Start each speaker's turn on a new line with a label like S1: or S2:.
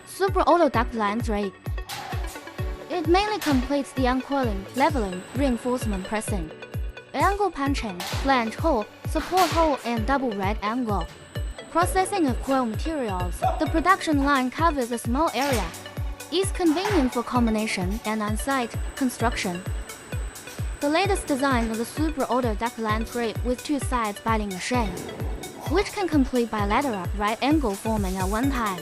S1: Super Auto Duct LINE3. It mainly completes the uncoiling, leveling, reinforcement pressing, angle punching, flange hole, support hole, and double right angle. Processing of coil materials. The production line covers a small area. Is convenient for combination and on-site construction. The latest design of the Super Auto Duct LINE3 with two sides biting machine, which can complete bilateral right angle forming at one time.